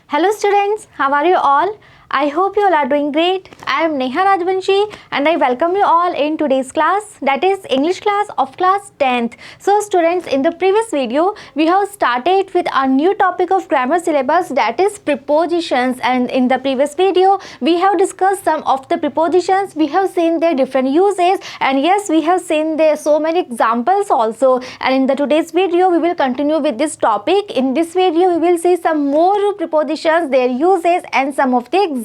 Hello students, how are you all? I hope you all are doing great. I am Neha Rajvanshi and I welcome you all in today's class, that is English class of class 10th. So students, in the previous video we have started with a new topic of grammar syllabus, that is prepositions, and in the previous video we have discussed some of the prepositions. We have seen their different uses, and yes, we have seen there so many examples also, and in the today's video we will continue with this topic. In this video we will see some more prepositions, their uses and some of the examples.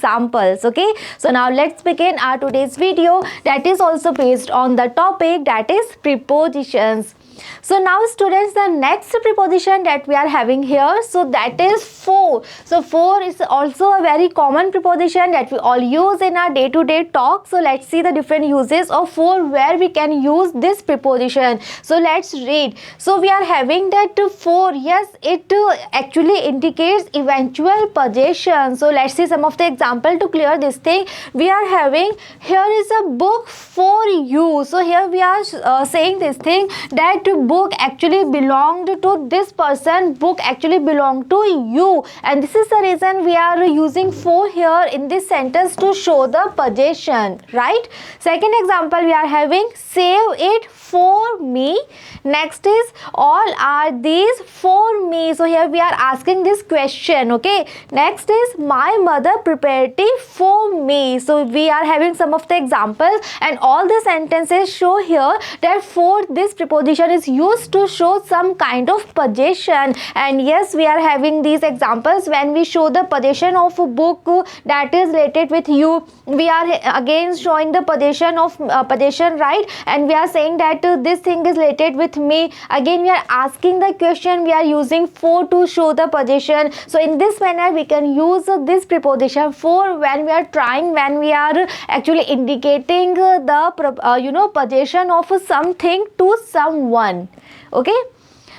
Okay, so now let's begin our today's video, that is also based on the topic, that is prepositions. So now students, the next preposition that we are having here, so that is for. So for is also a very common preposition that we all use in our day-to-day talk. So let's see the different uses of for, where we can use this preposition. So let's read. So we are having that for, yes, it actually indicates eventual possession. So let's see some of the example to clear this thing. We are having, here is a book for you. So here we are saying this thing, that book actually belonged to this person, book actually belonged to you, and this is the reason we are using for here in this sentence to show the possession, right? Second example we are having, save it for me. Next is, all are these for me. So here we are asking this question. Okay, next is, my mother prepared tea for me. So we are having some of the examples, and all the sentences show here that for this preposition is used to show some kind of possession. And yes, we are having these examples when we show the possession of a book that is related with you. We are again showing the possession of possession, right? And we are saying that this thing is related with me. Again we are asking the question, we are using for to show the possession. So in this manner we can use this preposition for when we are actually indicating the possession of something to someone. Okay,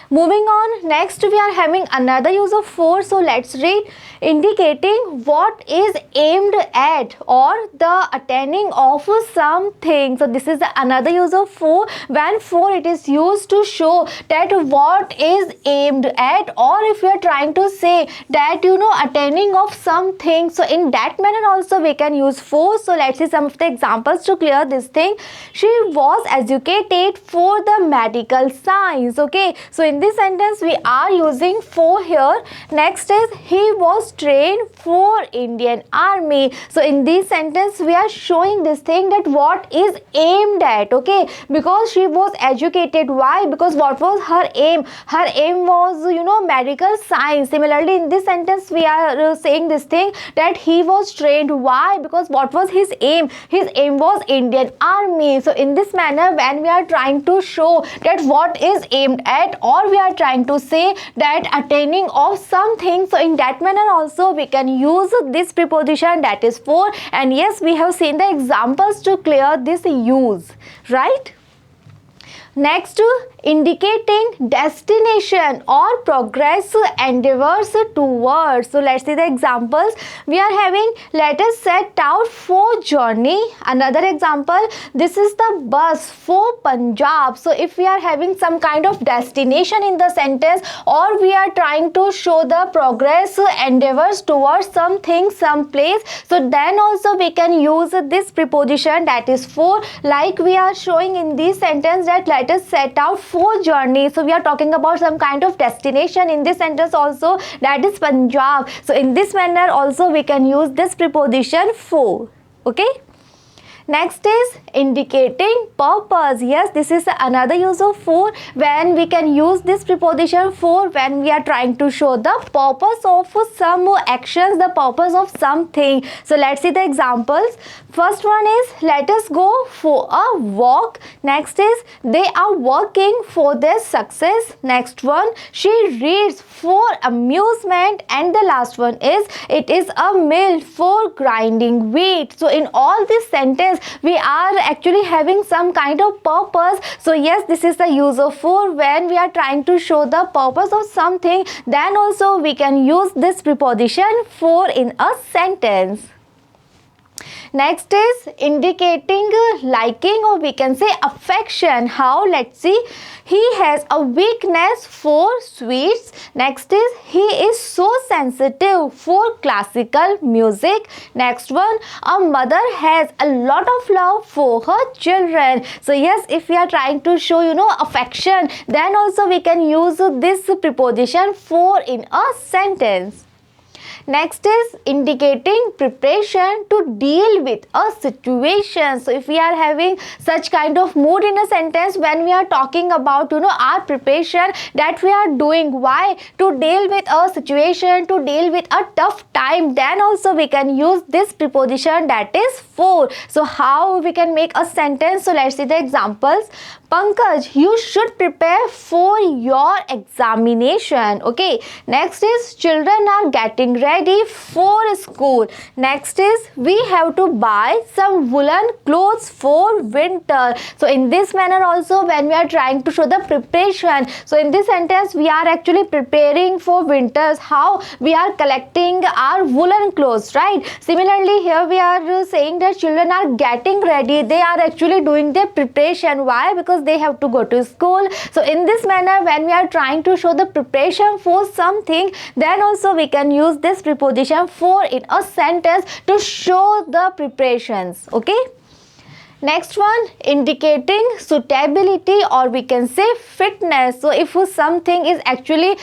moving on, next we are having another use of for. So let's read. Indicating what is aimed at or the attaining of something. So this is another use of for, when for it is used to show that what is aimed at, or if we are trying to say that attaining of something, so in that manner also we can use for. So let's see some of the examples to clear this thing. She was educated for the medical science. Okay, so in this sentence we are using for here. Next is, he was trained for Indian Army. So in this sentence we are showing this thing, that what is aimed at. Okay, because she was educated. Why? Because what was her aim? Her aim was medical science. Similarly in this sentence we are saying this thing, that he was trained. Why? Because what was his aim? His aim was Indian Army. So in this manner, when we are trying to show that what is aimed at, or we are trying to say that attaining of something, so in that manner also we can use this preposition, that is for. And yes, we have seen the examples to clear this use, right? Next, indicating destination or progress endeavors towards. So let's see the examples. We are having, let us set out for journey. Another example, this is the bus for Punjab. So if we are having some kind of destination in the sentence, or we are trying to show the progress endeavors towards something, some place, so then also we can use this preposition, that is for. Like we are showing in this sentence that let us set out for journey. So we are talking about some kind of destination in this sentence also, that is Punjab. So in this manner also we can use this preposition for. Okay, next is indicating purpose. Yes, this is another use of for, when we can use this preposition for when we are trying to show the purpose of some actions, the purpose of something. So let's see the examples. First one is, let us go for a walk. Next is, they are working for their success. Next one, she reads for amusement. And the last one is, it is a mill for grinding wheat. So in all this sentence we are actually having some kind of purpose. So yes, this is the use of for, when we are trying to show the purpose of something, then also we can use this preposition for in a sentence. Next is indicating liking, or we can say affection. How? Let's see. He has a weakness for sweets. Next is he is so sensitive for classical music. Next one, a mother has a lot of love for her children. So yes, if we are trying to show affection, then also we can use this preposition for in a sentence. Next is indicating preparation to deal with a situation. So if we are having such kind of mood in a sentence, when we are talking about our preparation that we are doing, why? To deal with a situation, to deal with a tough time, then also we can use this preposition, that is for. So how we can make a sentence? So let's see the examples. Pankaj, you should prepare for your examination. Okay. Next is children are getting ready for school. Next is we have to buy some woolen clothes for winter. So in this manner also, when we are trying to show the preparation, so in this sentence we are actually preparing for winters. How? We are collecting our woolen clothes, right? Similarly, here we are saying that children are getting ready. They are actually doing their preparation. Why? Because they have to go to school. So in this manner, when we are trying to show the preparation for something, then also we can use this preposition for in a sentence to show the preparations. Okay. Next one, indicating suitability, or we can say fitness. So if something is actually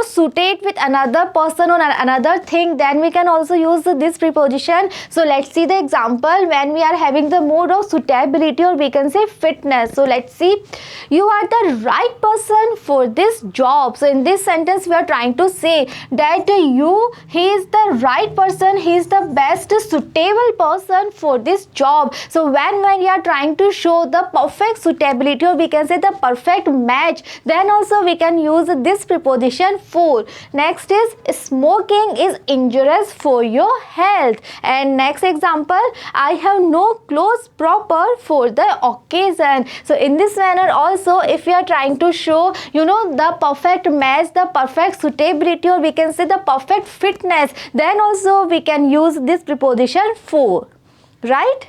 suited with another person or another thing, then we can also use this preposition. So let's see the example when we are having the mood of suitability, or we can say fitness. So let's see. You are the right person for this job. So in this sentence we are trying to say that he is the right person, he is the best suitable person for this job. So when we are trying to show the perfect suitability, or we can say the perfect match, then also we can use this preposition for. Next is smoking is injurious for your health. And next example, I have no clothes proper for the occasion. So in this manner also, if we are trying to show the perfect match, the perfect suitability, or we can say the perfect fitness, then also we can use this preposition for, right?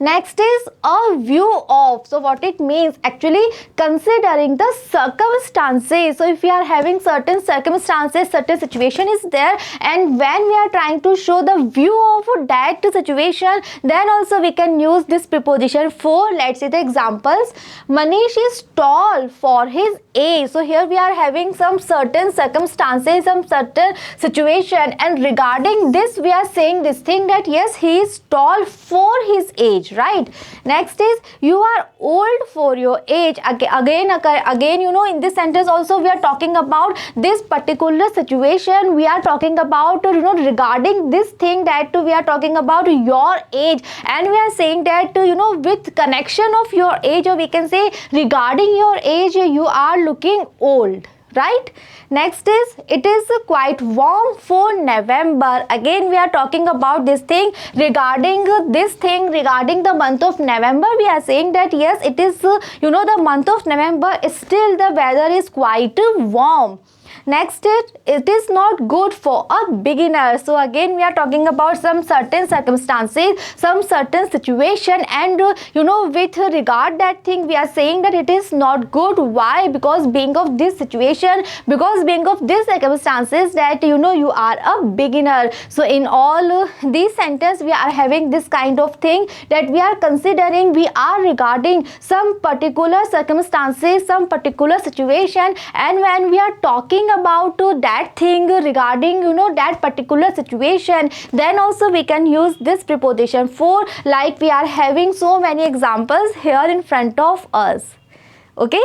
Next is a view of. So what it means, actually considering the circumstances. So if we are having certain circumstances, certain situation is there, and when we are trying to show the view of that situation, then also we can use this preposition for. Let's see the examples. Manish is tall for his age. So here we are having some certain circumstances, some certain situation, and regarding this we are saying this thing that yes, he is tall for his age, right? Next is you are old for your age. Again in this sentence also we are talking about this particular situation. We are talking about regarding this thing, that we are talking about your age, and we are saying that with connection of your age, or we can say regarding your age, you are looking old, right? Next is it is quite warm for November. Again we are talking about this thing, regarding regarding the month of November. We are saying that yes, it is the month of November, still the weather is quite warm. Next is it is not good for a beginner. So again we are talking about some certain circumstances, some certain situation, and with regard that thing we are saying that it is not good. Why? Because being of this situation, because being of these circumstances, that you are a beginner. So in all these sentences we are having this kind of thing, that we are considering, we are regarding some particular circumstances, some particular situation, and when we are talking about that thing regarding that particular situation, then also we can use this preposition for, like we are having so many examples here in front of us. Okay.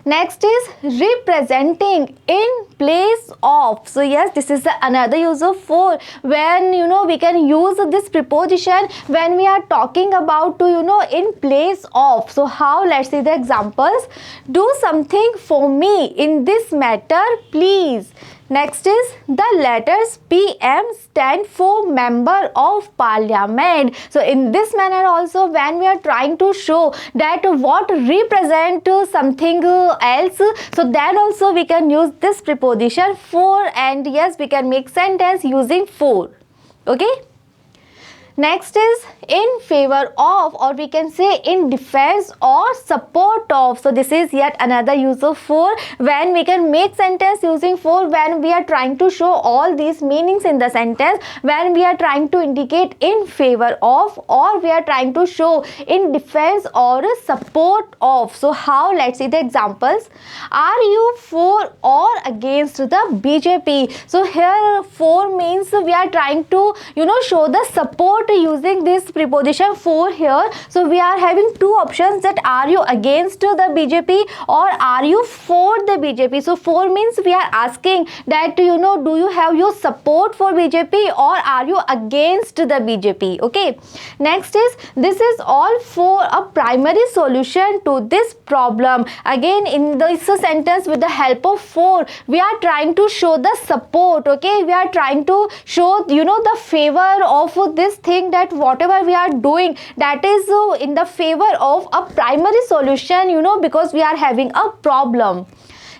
Next is representing in place of. So yes, this is another use of for, when we can use this preposition when we are talking about in place of. So how? Let's see the examples. Do something for me in this matter, please. Next is the letters PM stand for Member of Parliament. So in this manner also, when we are trying to show that what represent something else, so then also we can use this preposition for, and yes, we can make sentence using for. Okay. Next is in favor of, or we can say in defense or support of. So this is yet another use of for, when we can make sentence using for when we are trying to show all these meanings in the sentence, when we are trying to indicate in favor of, or we are trying to show in defense or support of. So how? Let's see the examples. Are you for or against the BJP? So here for means we are trying to show the support using this preposition for here. So we are having two options, that are you against the BJP or are you for the BJP. So for means we are asking that do you have your support for BJP or are you against the BJP. Okay. Next is this is all for a primary solution to this problem. Again in this sentence with the help of for, we are trying to show the support. Okay, we are trying to show the favor of this thing, that whatever we are doing, that is in the favor of a primary solution, because we are having a problem.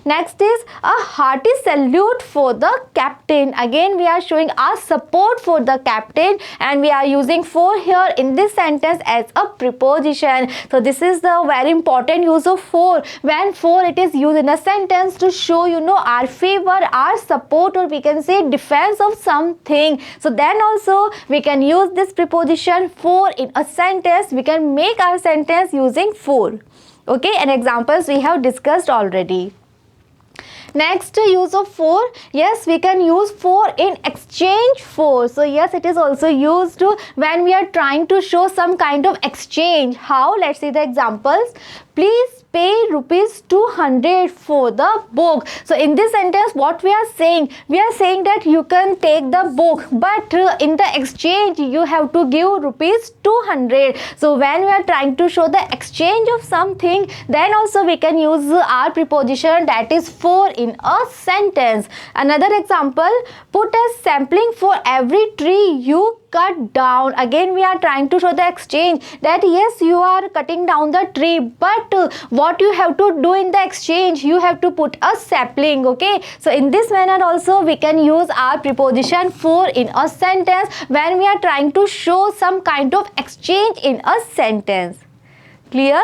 Next is a hearty salute for the captain. Again we are showing our support for the captain, and we are using for here in this sentence as a preposition. So this is the very important use of for, when for it is used in a sentence to show our favor, our support, or we can say defense of something. So then also we can use this preposition for in a sentence. We can make our sentence using for. Okay, and examples we have discussed already. Next use of for, yes, we can use for in exchange for. So yes, it is also used when we are trying to show some kind of exchange. How? Let's see the examples. Please pay rupees 200 for the book. So in this sentence what we are saying that you can take the book, but in the exchange you have to give rupees 200. So when we are trying to show the exchange of something, then also we can use our preposition, that is for, in a sentence. Another example, put a sapling for every tree you cut down. Again we are trying to show the exchange, that yes, you are cutting down the tree, but what you have to do in the exchange, you have to put a sapling. Okay, so in this manner also we can use our preposition for in a sentence when we are trying to show some kind of exchange in a sentence. Clear?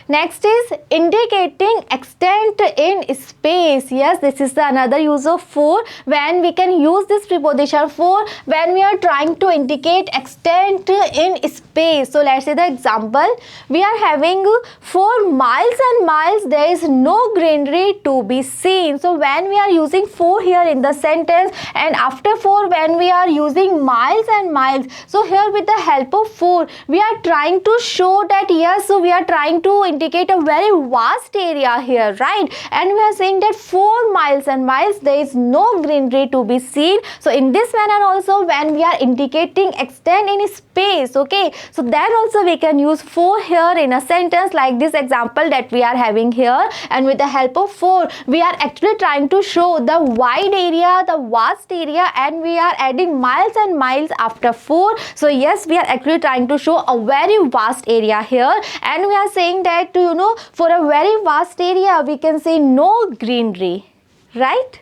Next is indicating extent in space. Yes, this is the another use of for, when we can use this preposition for when we are trying to indicate extent in space. So let's see the example. We are having for miles and miles there is no greenery to be seen. So when we are using for here in the sentence, and after for when we are using miles and miles, so here with the help of for we are trying to show that yes, so we are trying to indicate a very vast area here, right? And we are saying that 4 miles and miles there is no greenery to be seen. So in this manner also when we are indicating extent in space, okay, so then also we can use for here in a sentence like this example that we are having here, and with the help of for we are actually trying to show the wide area, the vast area, and we are adding miles and miles after for. So yes, we are actually trying to show a very vast area here, and we are saying that for a very vast area we can say no greenery, right?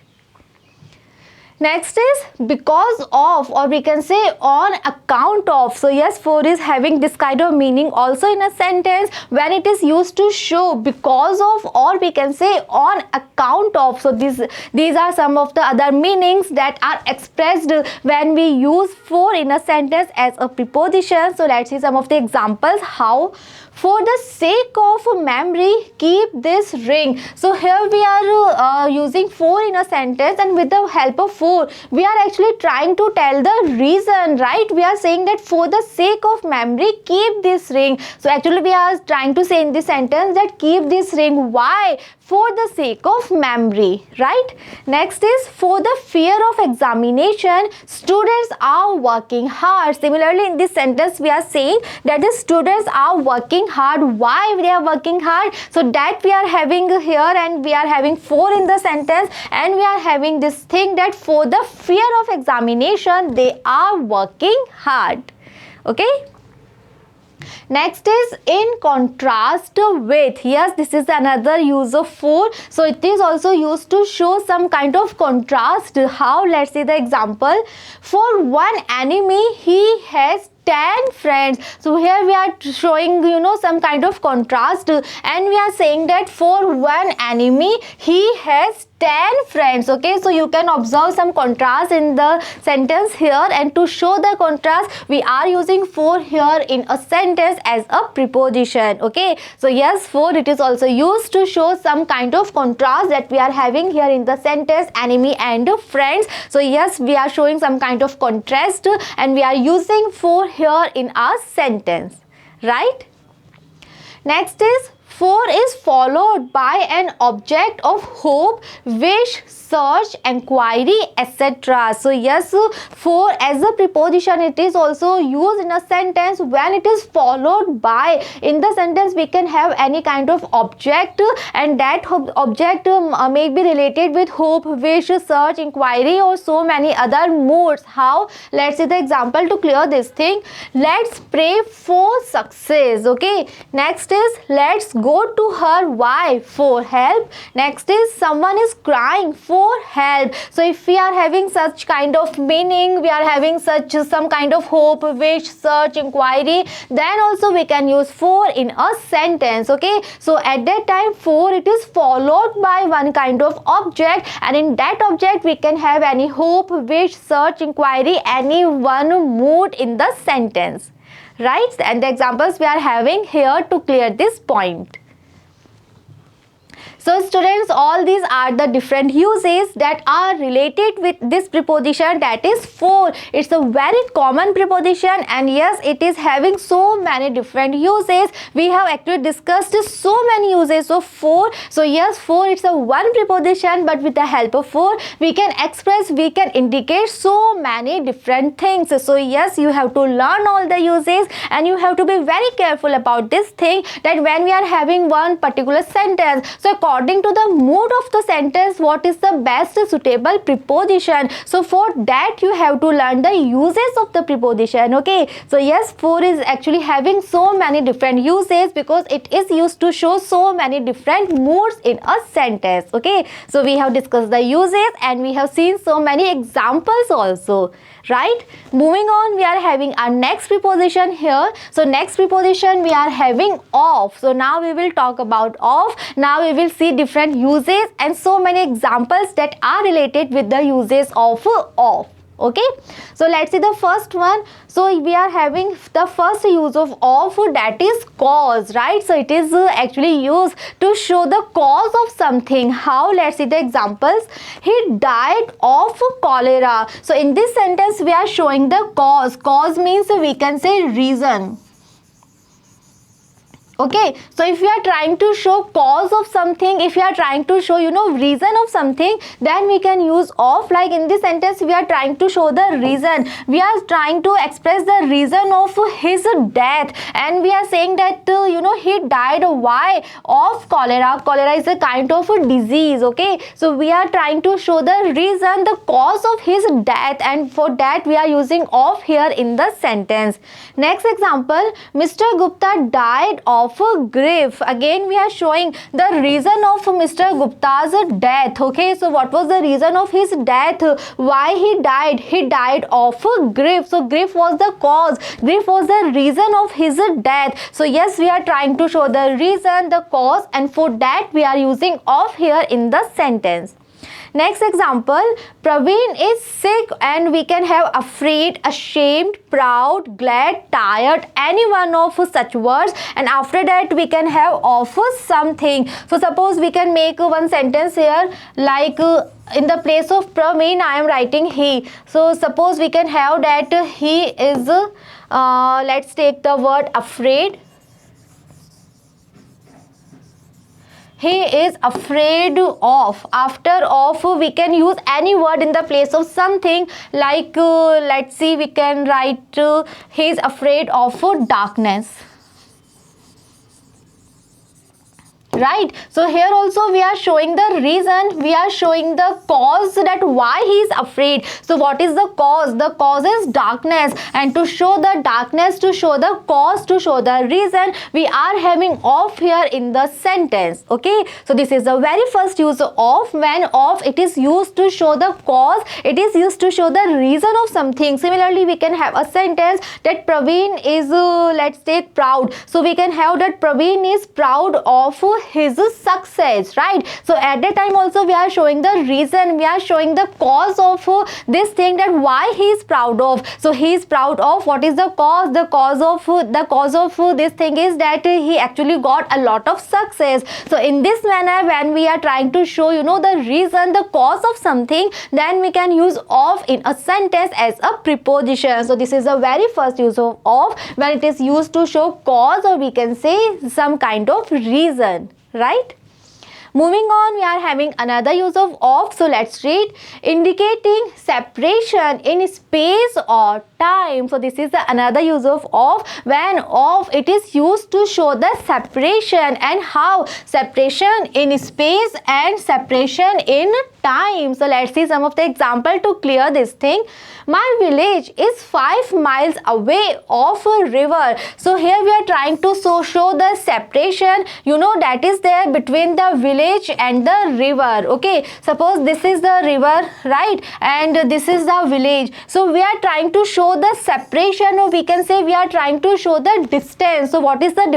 Next is because of, or we can say on account of. So yes, for is having this kind of meaning also in a sentence when it is used to show because of, or we can say on account of. So these are some of the other meanings that are expressed when we use for in a sentence as a preposition. So let's see some of the examples. How? For the sake of memory, keep this ring. So here we are using for in a sentence, and with the help of for we are actually trying to tell the reason, right? We are saying that for the sake of memory, keep this ring. So actually we are trying to say in this sentence that keep this ring. Why? For the sake of memory, right? Next is for the fear of examination, students are working hard. Similarly, in this sentence we are saying that the students are working hard. Why they are working hard? So that we are having here, and we are having for in the sentence, and we are having this thing that for the fear of examination they are working hard. Okay. Next is in contrast with. Yes, this is another use of for. So it is also used to show some kind of contrast. How? Let's see the example. For one enemy, he has 10 friends. So here we are showing some kind of contrast, and we are saying that for one enemy he has 10 friends. Okay, so you can observe some contrast in the sentence here, and to show the contrast we are using for here in a sentence as a preposition. Okay, so yes, for it is also used to show some kind of contrast that we are having here in the sentence enemy and friends. So yes, we are showing some kind of contrast and we are using for here in our sentence, right? Next is for is followed by an object of hope, wish, search, inquiry, etc. So yes, for as a preposition it is also used in a sentence when it is followed by. In the sentence we can have any kind of object, and that object may be related with hope, wish, search, inquiry, or so many other moods. How? Let's see the example to clear this thing. Let's pray for success. Okay, next is let's go to her. Why? For help. Next is someone is crying. For help. So if we are having such kind of meaning, we are having such some kind of hope, wish, search, inquiry, then also we can use for in a sentence. Okay, so at that time for it is followed by one kind of object, and in that object we can have any hope, wish, search, inquiry, any one mood in the sentence, right? And the examples we are having here to clear this point. So students, all these are the different uses that are related with this preposition, that is for. It's a very common preposition, and yes, it is having so many different uses. We have actually discussed so many uses of for. So yes, for it's a one preposition, but with the help of for we can express, we can indicate so many different things. So yes, you have to learn all the uses, and you have to be very careful about this thing, that when we are having one particular sentence, so according to the mood of the sentence, what is the best suitable preposition. So for that you have to learn the uses of the preposition. Okay, so yes, for is actually having so many different uses because it is used to show so many different moods in a sentence. Okay, so we have discussed the uses and we have seen so many examples also, right? Moving on, we are having our next preposition here. So next preposition we are having of. So now we will talk about of. Now we will see different uses and so many examples that are related with the uses of. Okay, so let's see the first one. So we are having the first use of that is cause, right? So it is actually used to show the cause of something. How? Let's see the examples. He died of cholera. So in this sentence we are showing the cause. Cause means we can say reason. Okay, so if we are trying to show cause of something, if we are trying to show reason of something, then we can use of. Like in this sentence we are trying to show the reason, we are trying to express the reason of his death, and we are saying that he died. Why? Of cholera. Cholera is a kind of a disease. Okay, so we are trying to show the reason, the cause of his death, and for that we are using of here in the sentence. Next example, Mr. Gupta died of grief. Again we are showing the reason of Mr. Gupta's death. Okay, so what was the reason of his death? Why he died? He died of grief. So grief was the cause, grief was the reason of his death. So yes, we are trying to show the reason, the cause, and for that we are using of here in the sentence. Next example, Praveen is sick, and we can have afraid, ashamed, proud, glad, tired, any one of such words, and after that we can have of something. So suppose we can make one sentence here, like in the place of Praveen I am writing he. So suppose we can have that he is let's take the word afraid. He is afraid of. After of we can use any word in the place of something, like let's see, we can write he is afraid of darkness, right? So here also we are showing the reason, we are showing the cause, that why he is afraid. So what is the cause? The cause is darkness, and to show the darkness, to show the cause, to show the reason, we are having of here in the sentence. Okay, so this is the very first use of. When of, it is used to show the cause, it is used to show the reason of something. Similarly, we can have a sentence that Praveen is let's take proud. So we can have that Praveen is proud of his success, right? So at that time also we are showing the reason, we are showing the cause of this thing, that why he is proud of. So he is proud of, what is the cause? The cause of this thing is that he actually got a lot of success. So in this manner, when we are trying to show, you know, the reason, the cause of something, then we can use of in a sentence as a preposition. So this is the very first use of when it is used to show cause, or we can say some kind of reason, right? Moving on, we are having another use of. So let's read. Indicating separation in space or time. So this is another use of when of, it is used to show the separation, and how separation in space and separation in time. So let's see some of the example to clear this thing. My village is 5 miles away of a river. So here we are trying to show the separation, you know, that is there between the village and the river. Okay, suppose this is the river, right, and this is the village. So we are trying to show the separation, or we can say we are trying to show the distance. So what is the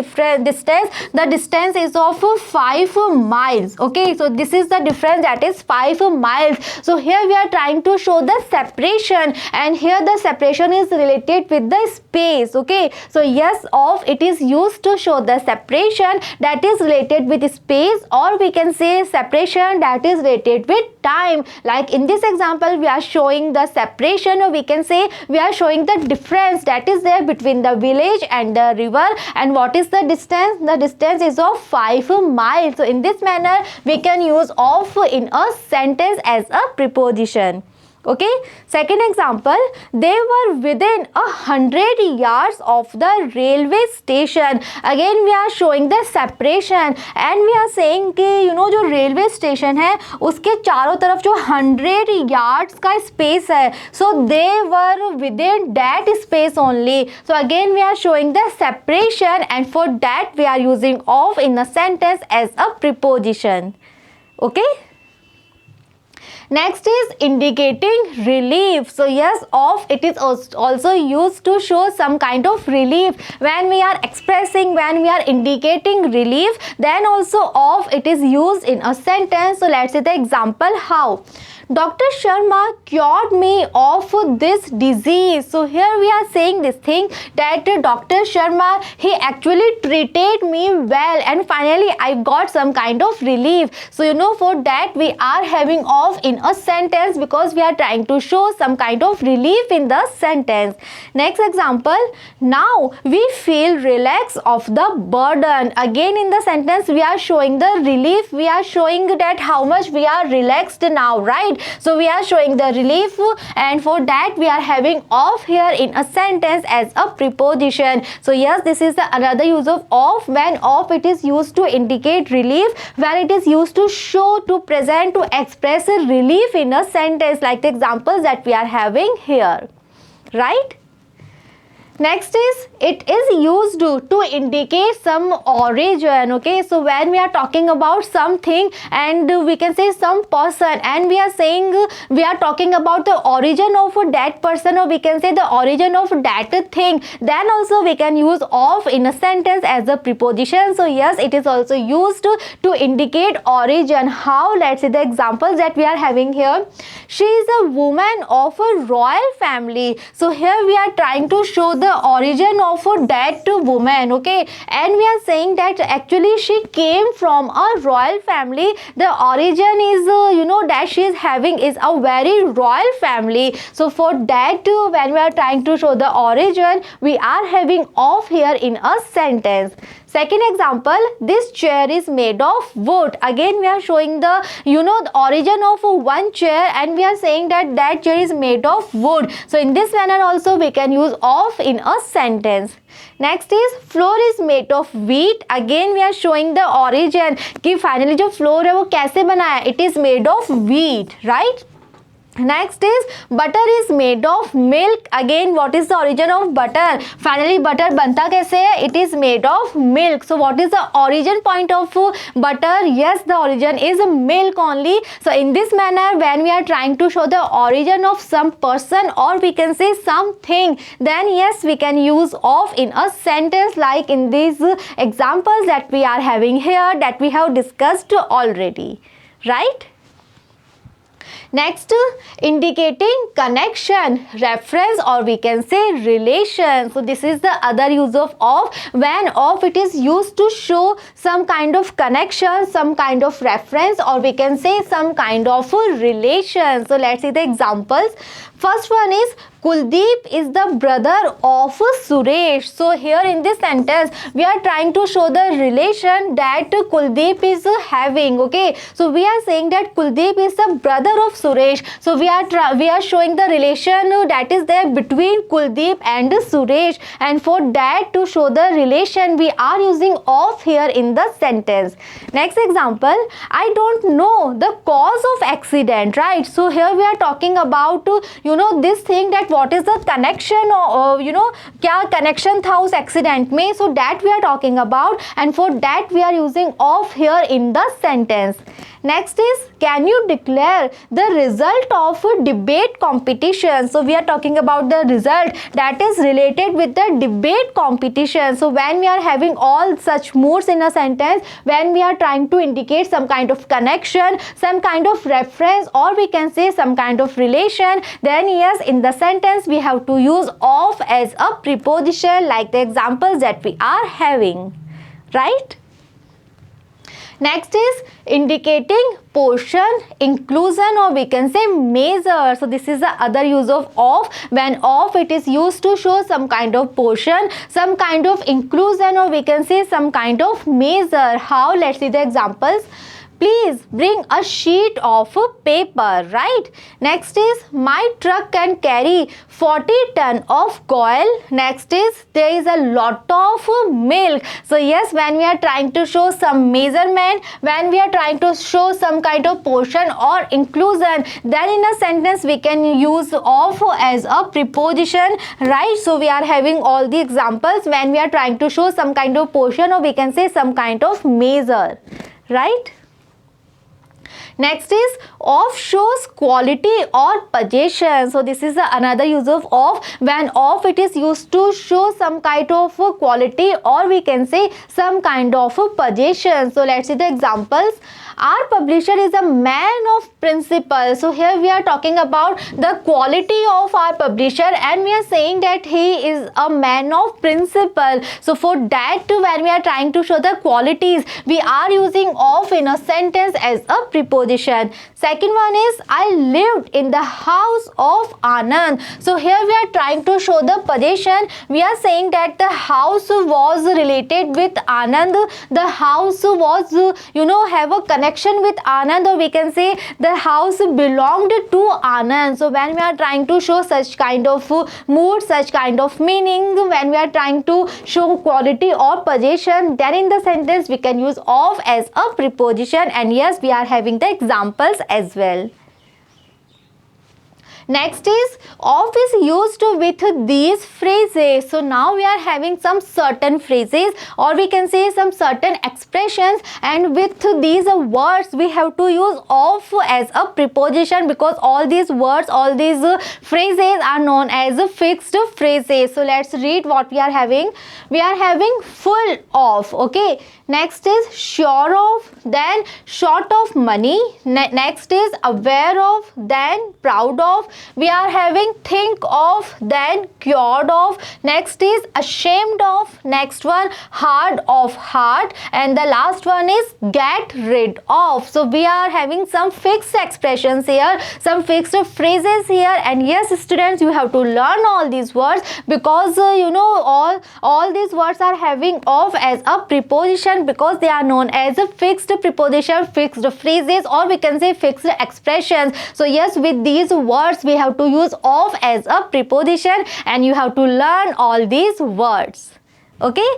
distance? The distance is of 5 miles. Okay, so this is the difference, that is 5 miles. So here we are trying to show the separation, and here the separation is related with the space. Okay, so yes, of, it is used to show the separation that is related with space, or we can say separation that is related with time. Like in this example, we are showing the separation, or we can say we are showing the difference that is there between the village and the river. And what is the distance? The distance is of 5 miles. So in this manner, we can use of in a sentence as a preposition. Okay, second example, they were within 100 yards of the railway station. Again we are showing the separation, and we are saying कि you know जो railway station है उसके चारों तरफ जो 100 yards का space है, so they were within that space only. So again we are showing the separation, and for that we are using of in a sentence as a preposition. Okay. Next is indicating relief. So yes, of, it is also used to show some kind of relief. When we are expressing, when we are indicating relief, then also of, it is used in a sentence. So let's see the example how. Dr. Sharma cured me of this disease. So here we are saying this thing, that Dr. Sharma, he actually treated me well, and finally I got some kind of relief. So you know, for that we are having of in a sentence, because we are trying to show some kind of relief in the sentence. Next example, now we feel relaxed of the burden. Again in the sentence we are showing the relief, we are showing that how much we are relaxed now, right? So we are showing the relief, and for that we are having of here in a sentence as a preposition. So yes, this is the another use of when of, it is used to indicate relief, when it is used to show, to present, to express a relief in a sentence, like the examples that we are having here, right? Next is, it is used to indicate some origin. Okay, so when we are talking about something, and we can say some person, and we are saying we are talking about the origin of that person, or we can say the origin of that thing, then also we can use of in a sentence as a preposition. So yes, it is also used to indicate origin. How? Let's see the examples that we are having here. She is a woman of a royal family. So here we are trying to show the origin of that woman. Okay, and we are saying that actually she came from a royal family. The origin is you know, that she is having is a very royal family. So for that, when we are trying to show the origin, we are having of here in a sentence. Second example, this chair is made of wood. Again we are showing the the origin of one chair and we are saying that that chair is made of wood. So in this manner also we can use of in a sentence. Next is floor is made of wheat. Again we are showing the origin कि finally जो floor है वो कैसे बना है, it is made of wheat, right? Next is butter is made of milk. Again what is the origin of butter? Finally butter बनता कैसे है? It is made of milk. So what is the origin point of butter? Yes, the origin is milk only. So in this manner when we are trying to show the origin of some person or we can say something, then yes we can use of in a sentence like in these examples that we are having here that we have discussed already, right? Next, indicating connection, reference or we can say relation. So this is the other use of when of it is used to show some kind of connection, some kind of reference or we can say some kind of relation. So let's see the examples. First one is Kuldeep is the brother of Suresh. So here in this sentence we are trying to show the relation that Kuldeep is having. Okay, so we are saying that Kuldeep is the brother of Suresh. So we are showing the relation that is there between Kuldeep and Suresh, and for that to show the relation we are using of here in the sentence. Next example, I don't know the cause of accident, right? So here we are talking about this thing that what is the connection or क्या connection था उस accident में, so that we are talking about and for that we are using of here in the sentence. Next is can you declare the result of a debate competition. So we are talking about the result that is related with the debate competition. So when we are having all such moods in a sentence, when we are trying to indicate some kind of connection, some kind of reference or we can say some kind of relation, then yes in the sentence we have to use of as a preposition like the examples that we are having, right? Next is indicating portion, inclusion or we can say measure. So this is the other use of when of it is used to show some kind of portion, some kind of inclusion or we can say some kind of measure. How? Let's see the examples. Please bring a sheet of paper, right? Next is my truck can carry 40 ton of coal. Next is there is a lot of milk. So yes, when we are trying to show some measurement, when we are trying to show some kind of portion or inclusion, then in a sentence we can use of as a preposition, right? So we are having all the examples when we are trying to show some kind of portion or we can say some kind of measure, right? Next is of shows quality or possession. So this is another use of when of it is used to show some kind of quality or we can say some kind of possession. So let's see the examples. Our publisher is a man of principle. So here we are talking about the quality of our publisher and we are saying that he is a man of principle. So for that when we are trying to show the qualities, we are using of in a sentence as a preposition. Second one is I lived in the house of Anand. So here we are trying to show the possession. We are saying that the house was related with Anand. The house was have a connection with Anand or we can say the house belonged to Anand. So when we are trying to show such kind of mood, such kind of meaning, when we are trying to show quality or possession, then in the sentence we can use of as a preposition and yes we are having the examples as well. Next is of is used with these phrases. So now we are having some certain phrases or we can say some certain expressions and with these words we have to use of as a preposition because all these words, all these phrases are known as fixed phrases. So let's read what we are having. We are having full of, okay. next is sure of, then short of money, next is aware of, then proud of, we are having think of, then cured of, next is ashamed of, next one hard of heart, and the last one is get rid of. So we are having some fixed expressions here, some fixed phrases here, and yes students, you have to learn all these words because you know all these words are having of as a preposition because they are known as a fixed preposition, fixed phrases, or we can say fixed expressions. So yes, with these words we have to use of as a preposition, and you have to learn all these words. Okay,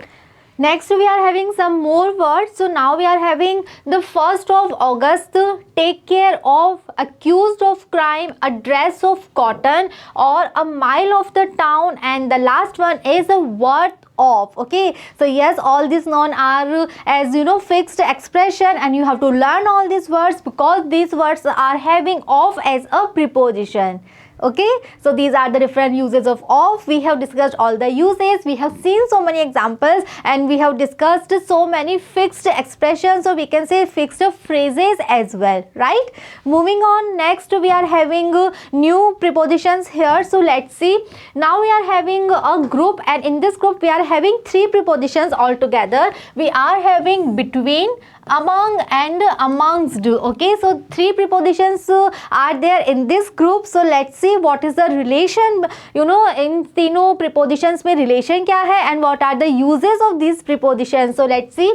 next we are having some more words. So now we are having the 1st of August, take care of, accused of crime, a dress of cotton, or a mile of the town, and the last one is a worth of. Okay, so yes, all these known are as you know fixed expression, and you have to learn all these words because these words are having of as a preposition. Okay, so these are the different uses of we have discussed all the uses, we have seen so many examples, and we have discussed so many fixed expressions, so we can say fixed phrases as well, right? Moving on, next we are having new prepositions here. So let's see, now we are having a group, and in this group we are having 3 prepositions altogether. We are having between, among, and amongst. Okay, so 3 prepositions are there in this group. So let's see what is the relation, you know, in तीनों prepositions में relation क्या है, and what are the uses of these prepositions. So let's see,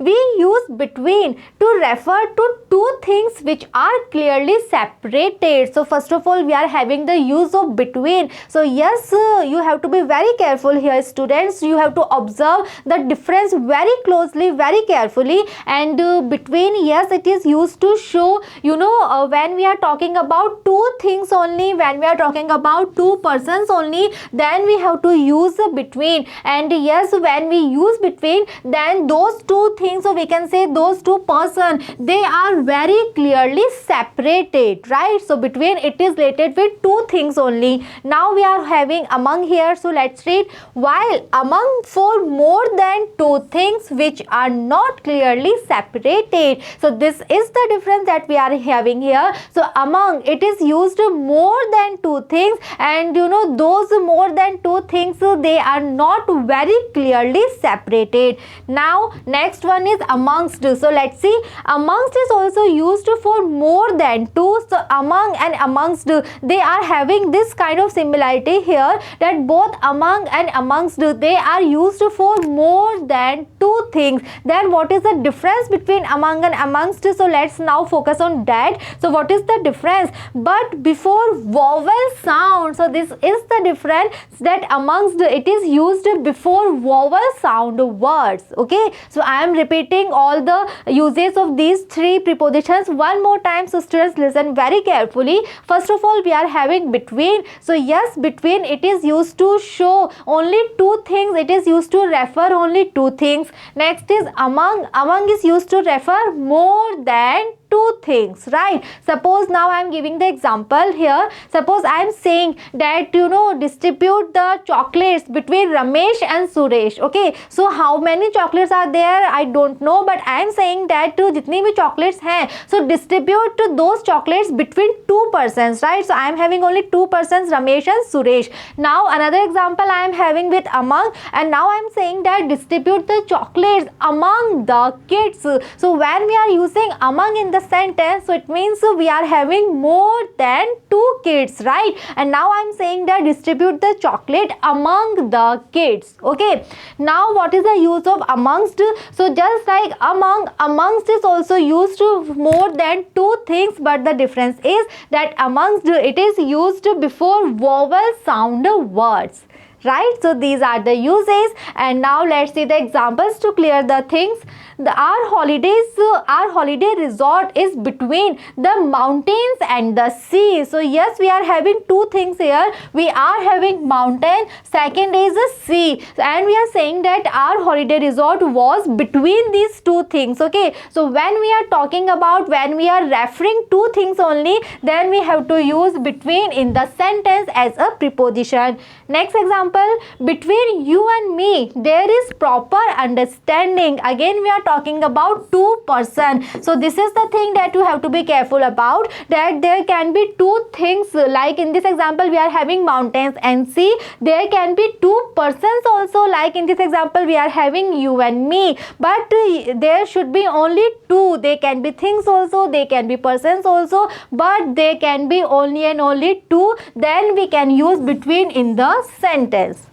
we use between to refer to two things which are clearly separated. So first of all, we are having the use of between. So yes, you have to be very careful here students, you have to observe the difference very closely, very carefully. And between, yes, it is used to show, you know, when we are talking about two things only, when we are talking about two persons only, then we have to use between. And yes, when we use between, then those two things, so we can say those two persons, they are very clearly separated, right? So between, it is related with two things only. Now we are having among here. So let's read, while among for more than two things which are not clearly separated. So this is the difference that we are having here. So among, it is used more than two things, and you know those more than two things, they are not very clearly separated. Now next one is amongst. So let's see, amongst is also used for more than two. So among and amongst, they are having this kind of similarity here, that both among and amongst, they are used for more than two things. Then what is the difference between among and amongst? So let's now focus on that. So what is the difference? But before vowel sound, so this is the difference, that amongst, it is used before vowel sound words. Okay, so I am repeating all the uses of these three prepositions one more time, so students listen very carefully. First of all, we are having between. So yes, between, it is used to show only two things, it is used to refer only two things. Next is among. Among is used to refer more than two things, right? Suppose now I am giving the example here. Suppose I am saying that, you know, distribute the chocolates between Ramesh and Suresh. Okay, so how many chocolates are there? I don't know, but I am saying that जितनी भी chocolates हैं, so distribute those chocolates between two persons, right? So I am having only two persons, Ramesh and Suresh. Now another example I am having with among, and now I am saying that distribute the chocolates among the kids. So when we are using among in the sentence, so it means we are having more than two kids, right? And now I'm saying that distribute the chocolate among the kids. Okay, now what is the use of amongst? So just like among, amongst is also used to more than two things, but the difference is that amongst, it is used before vowel sound words, right? So these are the uses, and now let's see the examples to clear the things. Our holiday resort is between the mountains and the sea. So yes, we are having two things here. We are having mountain, second is a sea, and we are saying that our holiday resort was between these two things. Okay, so when we are talking about, when we are referring two things only, then we have to use between in the sentence as a preposition. Next example example, between you and me there is proper understanding. Again we are talking about two person. So this is the thing that you have to be careful about, that there can be two things, like in this example we are having mountains and sea. There can be two persons also, like in this example we are having you and me, but there should be only two. They can be things also, they can be persons also, but they can be only and only two. Then we can use between in the sentence.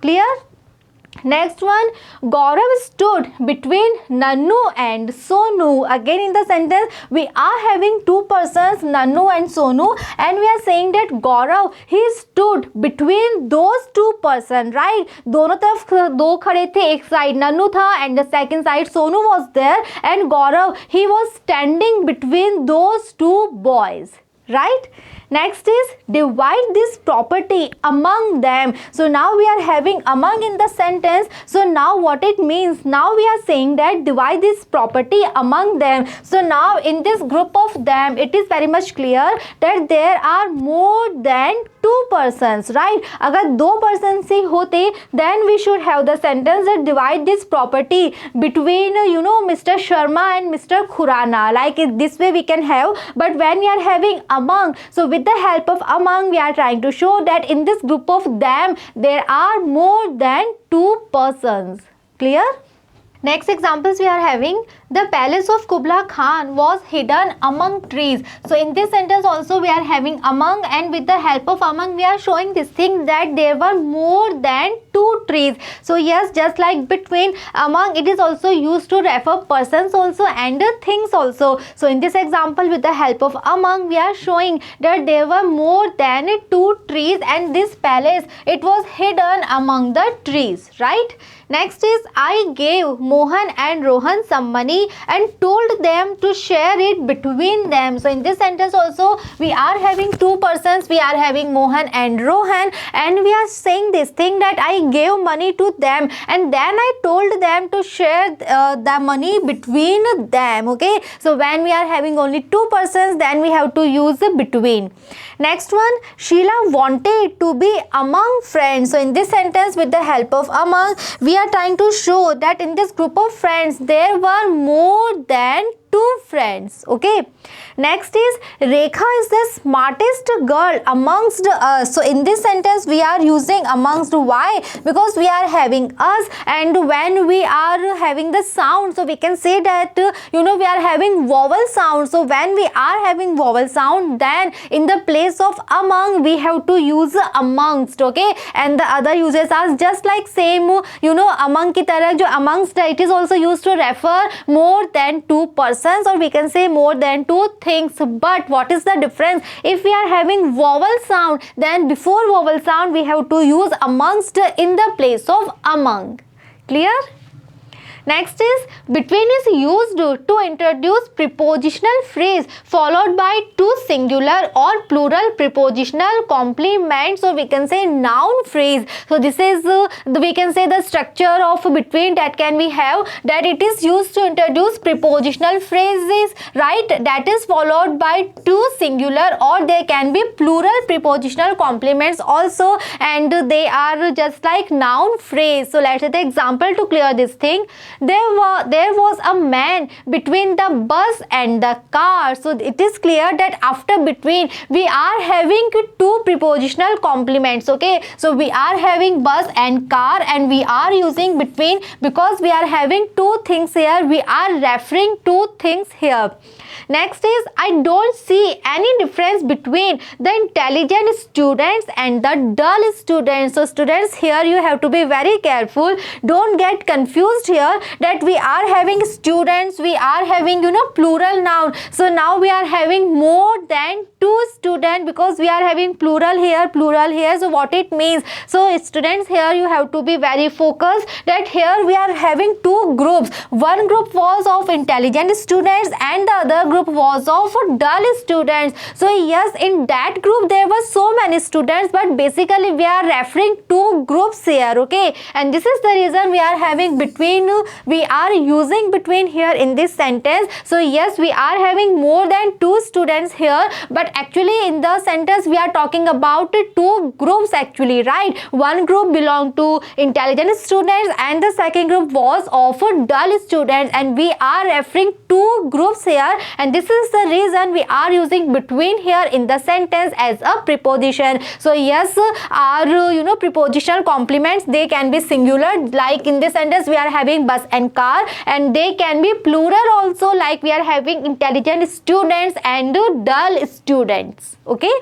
Clear? Next one, Gaurav stood between Nannu and Sonu. Again in the sentence we are having two persons, Nannu and Sonu, and we are saying that Gaurav he stood between those two persons, right? दोनों तरफ दो खड़े थे, एक side Nannu था and the second side Sonu was there, and Gaurav he was standing between those two boys, right? Next is divide this property among them. So now we are having among in the sentence. So now what it means? Now we are saying that divide this property among them. So now in this group of them, it is very much clear that there are more than two persons, right? अगर दो persons ही होते, then we should have the sentence that divide this property between Mr. Sharma and Mr. Khurana. Like this way we can have. But when we are having among, so with the help of among we are trying to show that in this group of them there are more than two persons. Clear? Next examples we are having, the palace of Kubla Khan was hidden among trees. So in this sentence also we are having among, and with the help of among we are showing this thing that there were more than two trees. So yes, just like between, among it is also used to refer persons also and things also. So in this example with the help of among we are showing that there were more than two trees and this palace it was hidden among the trees, right? Next is, I gave Mohan and Rohan some money and told them to share it between them. So in this sentence also we are having two persons, we are having Mohan and Rohan, and we are saying this thing that I gave money to them and then I told them to share the money between them. Okay, so when we are having only two persons, then we have to use the between. Next one, Sheila wanted to be among friends. So in this sentence with the help of among we are trying to show that in this group of friends there were more than two friends. Okay, next is, Rekha is the smartest girl amongst us. So in this sentence we are using amongst. Why? Because we are having us, and when we are having the sound, so we can say that we are having vowel sound. So when we are having vowel sound, then in the place of among we have to use amongst. Okay, and the other uses are just like same among की तरह जो amongst it is also used to refer more than two persons, or we can say more than two things. But what is the difference? If we are having vowel sound, then before vowel sound we have to use amongst in the place of among. Clear? Next is, between is used to introduce prepositional phrase followed by two singular or plural prepositional complements. So we can say noun phrase. So this is we can say the structure of between that can we have, that it is used to introduce prepositional phrases, right, that is followed by two singular or there can be plural prepositional complements also, and they are just like noun phrase. So let's take the example to clear this thing. There was a man between the bus and the car. So it is clear that after between we are having two prepositional complements. Okay, so we are having bus and car and we are using between because we are having two things here, we are referring two things here. Next is, I don't see any difference between the intelligent students and the dull students. So students, here you have to be very careful. Don't get confused here that we are having students, we are having plural noun. So now we are having more than two students because we are having plural here, plural here. So what it means? So students, here you have to be very focused that here we are having two groups. One group was of intelligent students and the other group was of dull students. So yes, in that group there were so many students, but basically we are referring two groups here. Okay, and this is the reason we are having between, we are using between here in this sentence. So yes, we are having more than two students here, but actually in the sentence we are talking about two groups actually, right? One group belonged to intelligent students and the second group was of dull students, and we are referring two groups here, and this is the reason we are using between here in the sentence as a preposition. So yes, our prepositional complements, they can be singular, like in this sentence we are having bus and car, and they can be plural also, like we are having intelligent students and dull students. Okay.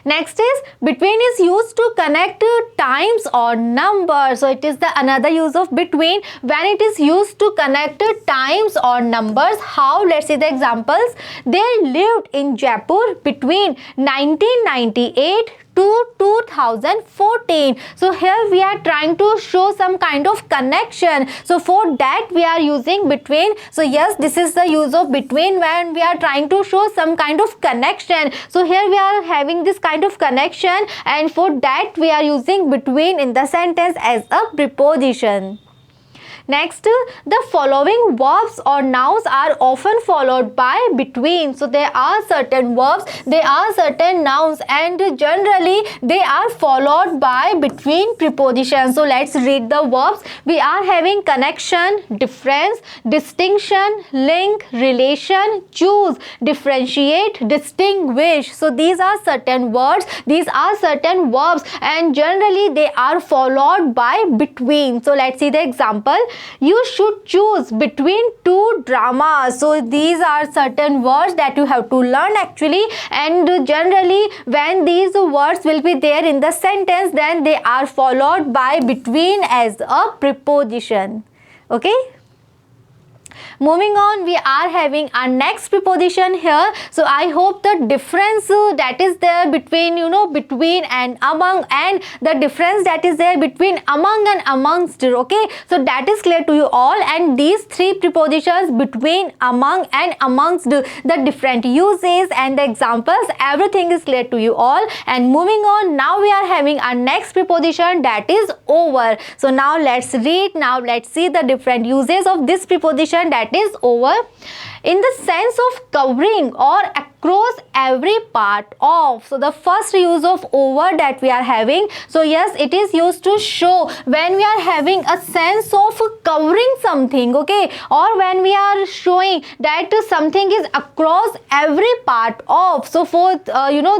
Next is between is used to connect times or numbers. So it is the another use of between when it is used to connect times or numbers. How? Let's see the examples. They lived in Jaipur between 1998 to 2014. So here we are trying to show some kind of connection. So for that we are using between. So yes, this is the use of between when we are trying to show some kind of connection. So here we are having this kind of connection, and for that we are using between in the sentence as a preposition. Next, the following verbs or nouns are often followed by between. So there are certain verbs, there are certain nouns, and generally they are followed by between prepositions. So let's read the verbs. We are having connection, difference, distinction, link, relation, choose, differentiate, distinguish. So these are certain words, these are certain verbs, and generally they are followed by between. So let's see the example. You should choose between two dramas. So these are certain words that you have to learn actually, and generally when these words will be there in the sentence, then they are followed by between as a preposition. Okay. Moving on, we are having our next preposition here. So I hope the difference that is there between between and among, and the difference that is there between among and amongst, okay, so that is clear to you all. And these three prepositions between, among and amongst, the different uses and the examples, everything is clear to you all. And moving on, now we are having our next preposition, that is over. So now let's read, now let's see the different uses of this preposition, that is over. In the sense of covering or across every part of. So the first use of over that we are having, so yes, it is used to show when we are having a sense of covering something, okay, or when we are showing that something is across every part of. So for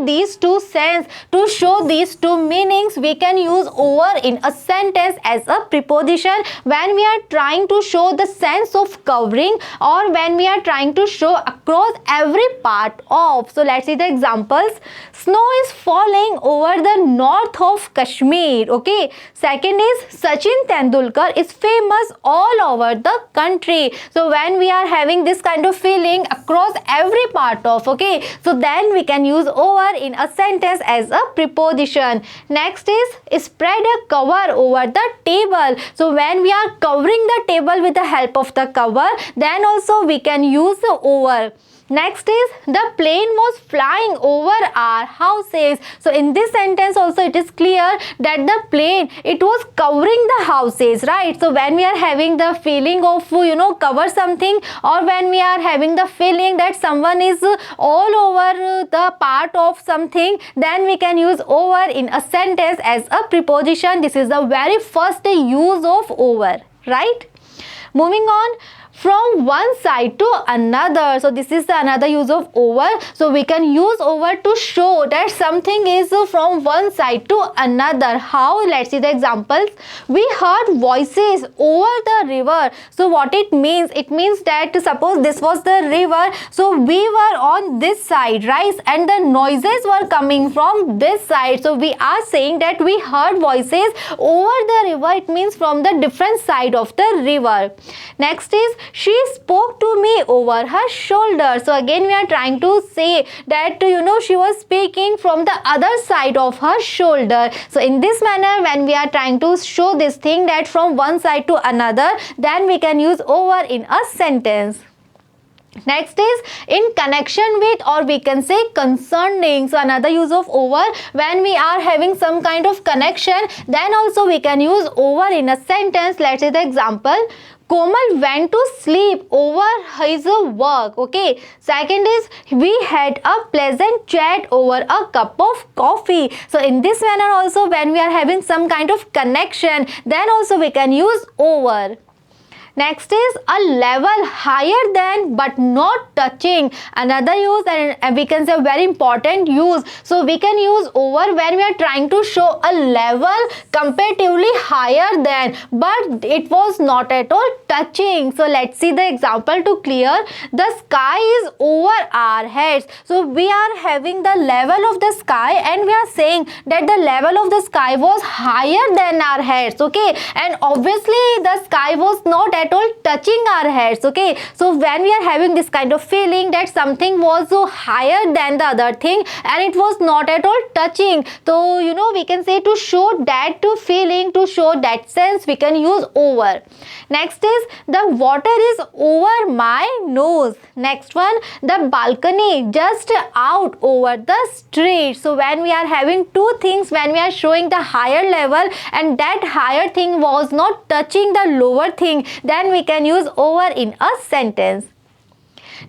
these two sense, to show these two meanings, we can use over in a sentence as a preposition when we are trying to show the sense of covering, or when we are trying to show across every part of. So let's see the examples. Snow is falling over the north of Kashmir. Okay. Second is Sachin Tendulkar is famous all over the country. So when we are having this kind of feeling across every part of, okay, so then we can use over in a sentence as a preposition. Next is spread a cover over the table. So when we are covering the table with the help of the cover, then also we can use the over. Next is the plane was flying over our houses. So in this sentence also it is clear that the plane, it was covering the houses, right? So when we are having the feeling of cover something, or when we are having the feeling that someone is all over the part of something, then we can use over in a sentence as a preposition. This is the very first use of over, right? Moving on, from one side to another. So this is the another use of over. So we can use over to show that something is from one side to another. How? Let's see the examples. We heard voices over the river. So what it means? It means that suppose this was the river, so we were on this side, right? And the noises were coming from this side. So we are saying that we heard voices over the river. It means from the different side of the river. Next is she spoke to me over her shoulder. So again we are trying to say that she was speaking from the other side of her shoulder. So in this manner, when we are trying to show this thing that from one side to another, then we can use over in a sentence. Next is in connection with, or we can say concerning. So another use of over, when we are having some kind of connection, then also we can use over in a sentence. Let's say the example. Komal went to sleep over his work. Okay. Second is we had a pleasant chat over a cup of coffee. So in this manner also, when we are having some kind of connection, then also we can use over. Next is a level higher than but not touching. Another use, and we can say very important use. So we can use over when we are trying to show a level comparatively higher than, but it was not at all touching. So let's see the example to clear. The sky is over our heads. So we are having the level of the sky and we are saying that the level of the sky was higher than our heads. Okay, and obviously the sky was not at all touching our heads. Okay, so when we are having this kind of feeling that something was so higher than the other thing and it was not at all touching, so we can say to show that feeling, to show that sense, we can use over. Next is the water is over my nose. Next one, the balcony just out over the street. So when we are having two things, when we are showing the higher level and that higher thing was not touching the lower thing, then we can use over in a sentence.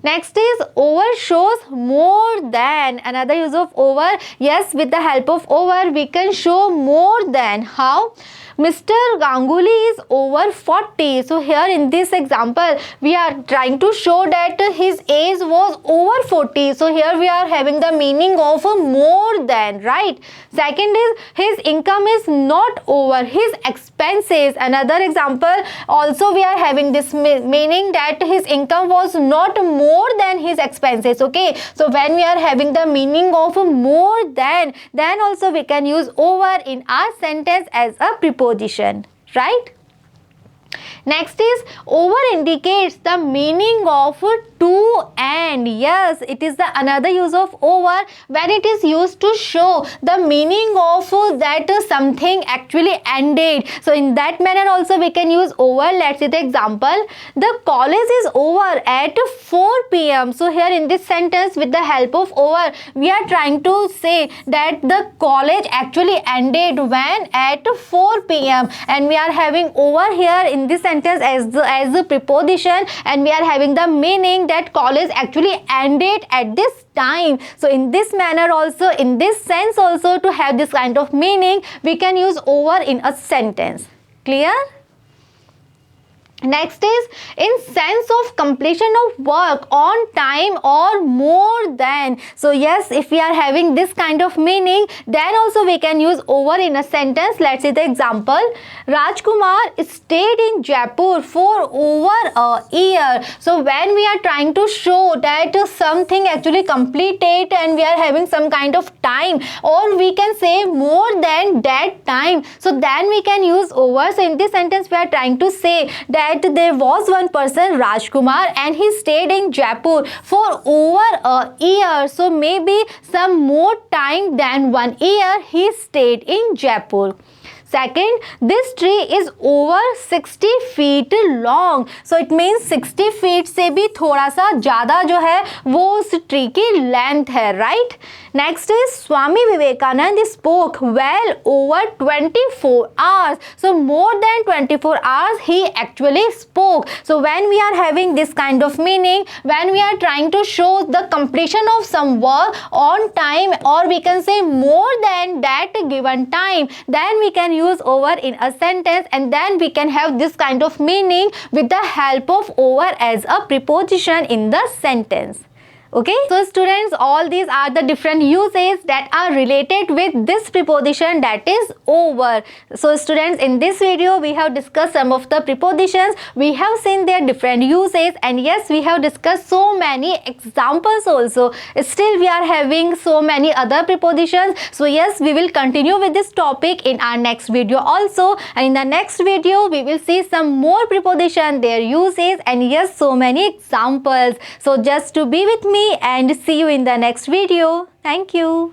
Next is over shows more than. Another use of over. Yes, with the help of over we can show more than. How? Mr. Ganguly is over 40. So here in this example we are trying to show that his age was over 40. So here we are having the meaning of more than, right? Second is his income is not over his expenses. Another example also we are having this meaning that his income was not more than his expenses. Okay, so when we are having the meaning of more than, then also we can use over in our sentence as a preposition, right? Next is over indicates the meaning of to end. Yes, it is the another use of over when it is used to show the meaning of that something actually ended. So in that manner also we can use over. Let's see the example. The college is over at 4 p.m. So here in this sentence with the help of over we are trying to say that the college actually ended when at 4 p.m. and we are having over here in this sentence as the preposition, and we are having the meaning that college actually ended at this time. So in this manner also, in this sense also, to have this kind of meaning we can use over in a sentence. Clear? Next is in sense of completion of work on time or more than. So yes, if we are having this kind of meaning, then also we can use over in a sentence. Let's see the example. Rajkumar stayed in Jaipur for over a year. So when we are trying to show that something actually completed and we are having some kind of time, or we can say more than that time, so then we can use over. So in this sentence we are trying to say that there was one person, Rajkumar, and he stayed in Jaipur for over a year. So maybe some more time than 1 year he stayed in Jaipur. Second, this tree is over 60 feet long. So it means 60 feet से भी थोड़ा सा ज़्यादा जो है वो उस tree की लेंथ है, right? Next is Swami Vivekananda spoke well over 24 hours. So more than 24 hours he actually spoke. So when we are having this kind of meaning, when we are trying to show the completion of some work on time, or we can say more than that given time, then we can use over in a sentence, and then we can have this kind of meaning with the help of over as a preposition in the sentence. Okay, so students, all these are the different uses that are related with this preposition, that is over. So students, in this video we have discussed some of the prepositions, we have seen their different uses, and yes, we have discussed so many examples also. Still we are having so many other prepositions. So yes, we will continue with this topic in our next video also, and in the next video we will see some more preposition, their uses, and yes, so many examples. So just to be with me and see you in the next video. Thank you.